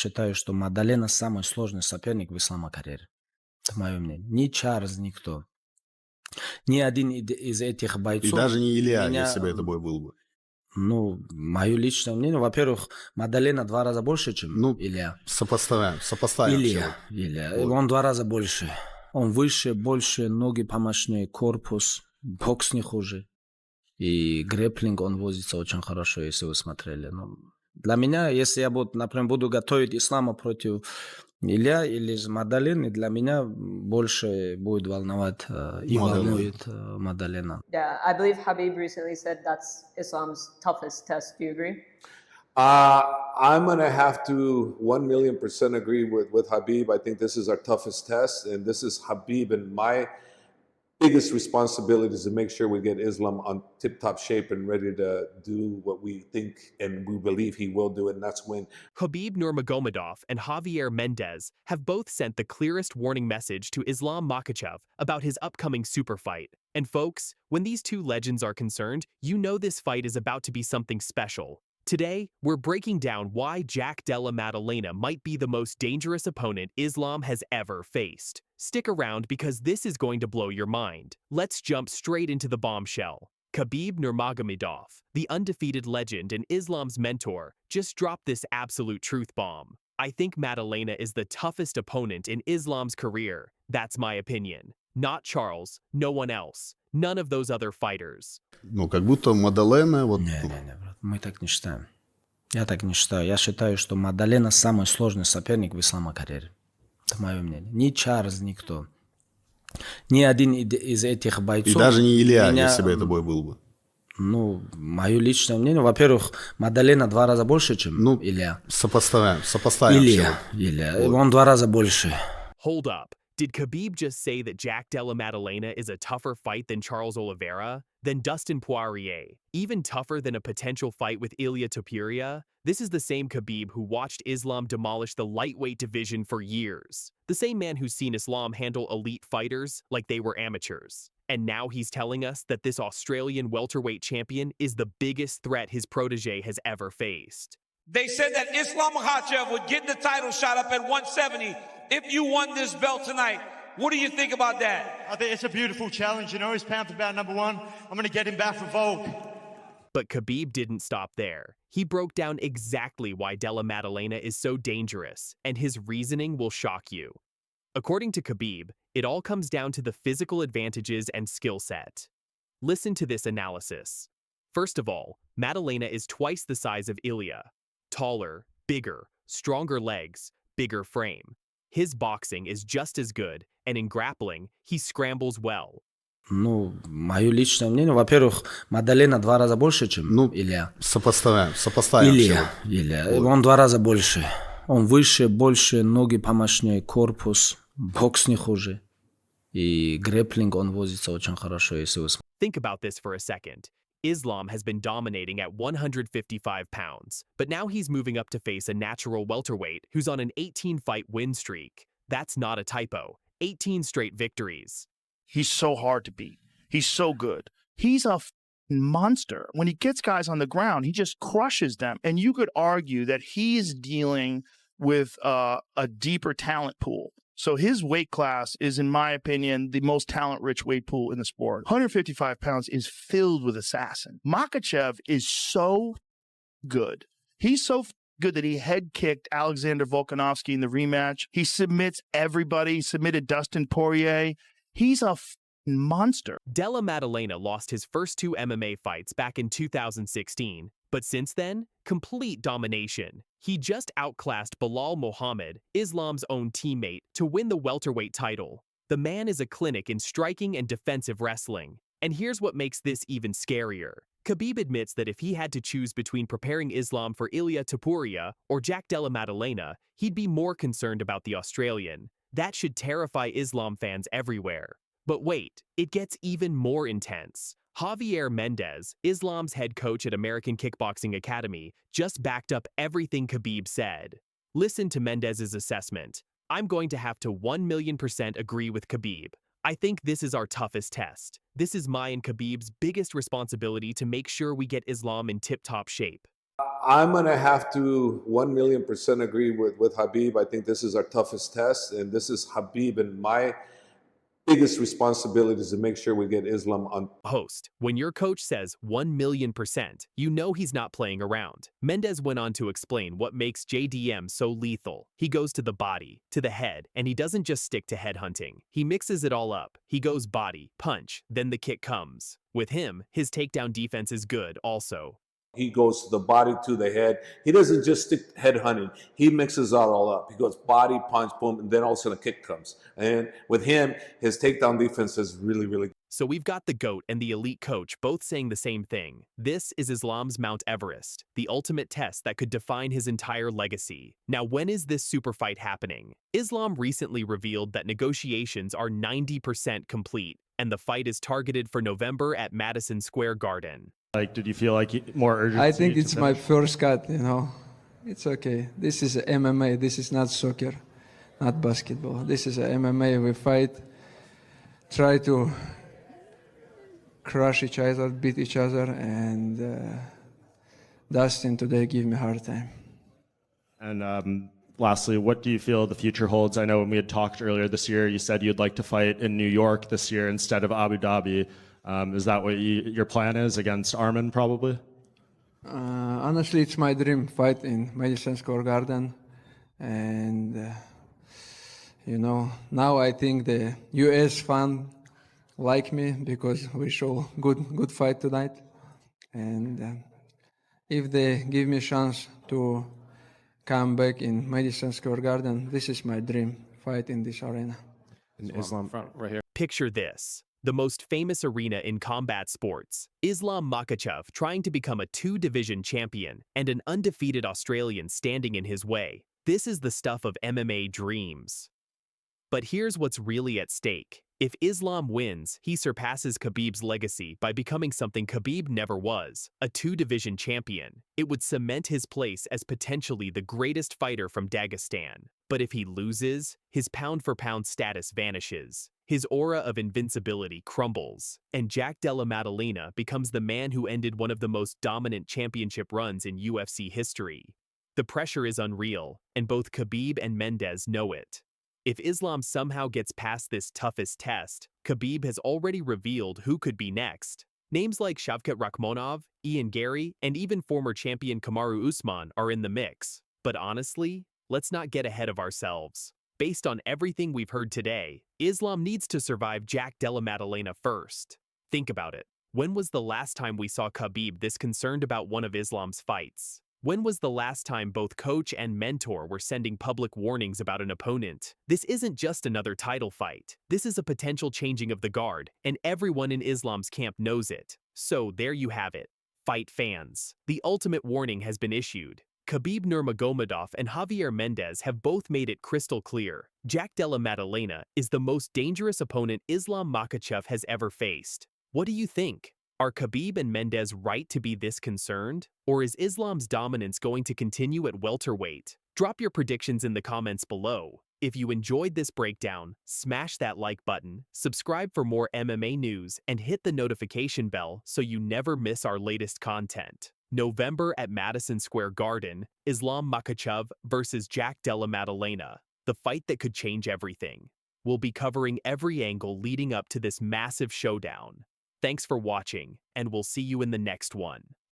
считаю, что Мадалена самый сложный соперник в ислама карьере. Это мое мнение. Ни Чарльз, никто. Ни один из этих И бойцов даже не Илья, меня, если бы это бой был бы. ну, мое личное мнение, во-первых, Мадалена 2 раза больше, чем Ну, Илья. сопоставим все. Илья. Вот. Он 2 раза больше. Он выше, больше, ноги помощнее, корпус, бокс не хуже. И грэпплинг, он возится очень хорошо, если вы смотрели. Ну, для меня, если я, например, буду готовить Ислама против Илья или Мадалены, для меня больше будет волновать и Мадалена. волнует Мадалена. Yeah, I believe Khabib recently said that's Islam's toughest test. Do you agree? I'm going to have to 1,000,000% agree with Khabib. I think this is our toughest test, and this is Khabib, and my biggest responsibility is to make sure we get Islam on tip-top shape and ready to do what we think and we believe he will do, and that's win. Khabib Nurmagomedov and Javier Mendez have both sent the clearest warning message to Islam Makhachev about his upcoming super fight. And folks, when these two legends are concerned, you know this fight is about to be something special. Today, we're breaking down why Jack Della Maddalena might be the most dangerous opponent Islam has ever faced. Stick around because this is going to blow your mind. Let's jump straight into the bombshell. Khabib Nurmagomedov, the undefeated legend and Islam's mentor, just dropped this absolute truth bomb. I think Maddalena is the toughest opponent in Islam's career. That's my opinion. Not Charles, no one else. None of those other fighters. Ну, как будто Мадалена... Вот... Не, брат, мы так не считаем. Я так не считаю. Я считаю, что Мадалена самый сложный соперник в ислама карьере. Это мое мнение. Ни Чарльз, никто. Ни один из этих бойцов... И даже не Илья, если бы это бой был бы. Ну, мое личное мнение, во-первых, Мадалена 2 раза больше, чем Илья. Сопоставим Илья. Вот. Он 2 раза больше. Hold up. Did Khabib just say that Jack Della Maddalena is a tougher fight than Charles Oliveira? Than Dustin Poirier? Even tougher than a potential fight with Ilia Topuria? This is the same Khabib who watched Islam demolish the lightweight division for years. The same man who's seen Islam handle elite fighters like they were amateurs. And now he's telling us that this Australian welterweight champion is the biggest threat his protege has ever faced. They said that Islam Makhachev would get the title shot up at 170 if you won this belt tonight. What do you think about that? I think it's a beautiful challenge. You know, he's pound for pound #1. I'm going to get him back for Vogue. But Khabib didn't stop there. He broke down exactly why Della Maddalena is so dangerous, and his reasoning will shock you. According to Khabib, it all comes down to the physical advantages and skill set. Listen to this analysis. First of all, Maddalena is twice the size of Ilia. Taller, bigger, stronger legs, bigger frame. His boxing is just as good, and in grappling, he scrambles well. Ну, мое личное мнение, во-первых, Мадалена 2 раза больше, чем Илья. Сопоставим Илья. Вот. Он 2 раза больше. Он выше, больше, ноги помощнее, корпус, бокс не хуже. И грэпплинг, он возится очень хорошо, если вы смотрите. Think about this for a second. Islam has been dominating at 155 pounds, but now he's moving up to face a natural welterweight who's on an 18-fight win streak. That's not a typo. 18 straight victories. He's so hard to beat. He's so good. He's a monster. When he gets guys on the ground, he just crushes them. And you could argue that he's dealing with a deeper talent pool. So his weight class is, in my opinion, the most talent-rich weight pool in the sport. 155 pounds is filled with assassin. Makhachev is so good. He's so good that he head-kicked Alexander Volkanovski in the rematch. He submits everybody. He submitted Dustin Poirier. He's a monster. Della Maddalena lost his first 2 MMA fights back in 2016, but since then, complete domination. He just outclassed Bilal Mohammed, Islam's own teammate, to win the welterweight title. The man is a clinic in striking and defensive wrestling. And here's what makes this even scarier. Khabib admits that if he had to choose between preparing Islam for Ilia Topuria or Jack Della Maddalena, he'd be more concerned about the Australian. That should terrify Islam fans everywhere. But wait, it gets even more intense. Javier Mendez, Islam's head coach at American Kickboxing Academy, just backed up everything Khabib said. Listen to Mendez's assessment. I'm going to have to 1,000,000% agree with Khabib. I think this is our toughest test. This is my and Khabib's biggest responsibility to make sure we get Islam in tip-top shape. I'm going to have to 1,000,000% agree with Khabib. I think this is our toughest test, and this is Khabib, and my biggest responsibility is to make sure we get Islam on. Host, when your coach says 1,000,000%, you know he's not playing around. Mendez went on to explain what makes JDM so lethal. He goes to the body, to the head, and he doesn't just stick to head hunting. He mixes it all up. He goes body, punch, then the kick comes. With him, his takedown defense is good also. He goes to the body, to the head. He doesn't just stick head hunting. He mixes it all up. He goes body, punch, boom, and then all of a sudden a kick comes. And with him, his takedown defense is really, really good. So we've got the GOAT and the elite coach both saying the same thing. This is Islam's Mount Everest, the ultimate test that could define his entire legacy. Now, when is this super fight happening? Islam recently revealed that negotiations are 90% complete, and the fight is targeted for November at Madison Square Garden. Like, did you feel like more urgency? I think it's my first cut, you know. It's okay. This is MMA. This is not soccer, not basketball. This is MMA. We fight, try to crush each other, beat each other, and Dustin today gave me a hard time. And lastly, what do you feel the future holds? I know when we had talked earlier this year, you said you'd like to fight in New York this year instead of Abu Dhabi. Is that what your plan is against Arman, probably? Honestly, it's my dream fight in Madison Square Garden. And, you know, now I think the US fan like me because we show good fight tonight. And if they give me a chance to come back in Madison Square Garden, this is my dream fight in this arena. In Islam front right here. Picture this. The most famous arena in combat sports, Islam Makhachev trying to become a two-division champion and an undefeated Australian standing in his way. This is the stuff of MMA dreams. But here's what's really at stake. If Islam wins, he surpasses Khabib's legacy by becoming something Khabib never was, a two-division champion. It would cement his place as potentially the greatest fighter from Dagestan. But if he loses, his pound-for-pound status vanishes. His aura of invincibility crumbles, and Jack Della Maddalena becomes the man who ended one of the most dominant championship runs in UFC history. The pressure is unreal, and both Khabib and Mendez know it. If Islam somehow gets past this toughest test, Khabib has already revealed who could be next. Names like Shavkat Rakhmonov, Ian Gary, and even former champion Kamaru Usman are in the mix. But honestly, let's not get ahead of ourselves. Based on everything we've heard today, Islam needs to survive Jack Della Maddalena first. Think about it. When was the last time we saw Khabib this concerned about one of Islam's fights? When was the last time both coach and mentor were sending public warnings about an opponent? This isn't just another title fight. This is a potential changing of the guard, and everyone in Islam's camp knows it. So there you have it. Fight fans. The ultimate warning has been issued. Khabib Nurmagomedov and Javier Mendez have both made it crystal clear. Jack Della Maddalena is the most dangerous opponent Islam Makhachev has ever faced. What do you think? Are Khabib and Mendez right to be this concerned? Or is Islam's dominance going to continue at welterweight? Drop your predictions in the comments below. If you enjoyed this breakdown, smash that like button, subscribe for more MMA news, and hit the notification bell so you never miss our latest content. November at Madison Square Garden, Islam Makhachev versus Jack Della Maddalena, the fight that could change everything. We'll be covering every angle leading up to this massive showdown. Thanks for watching, and we'll see you in the next one.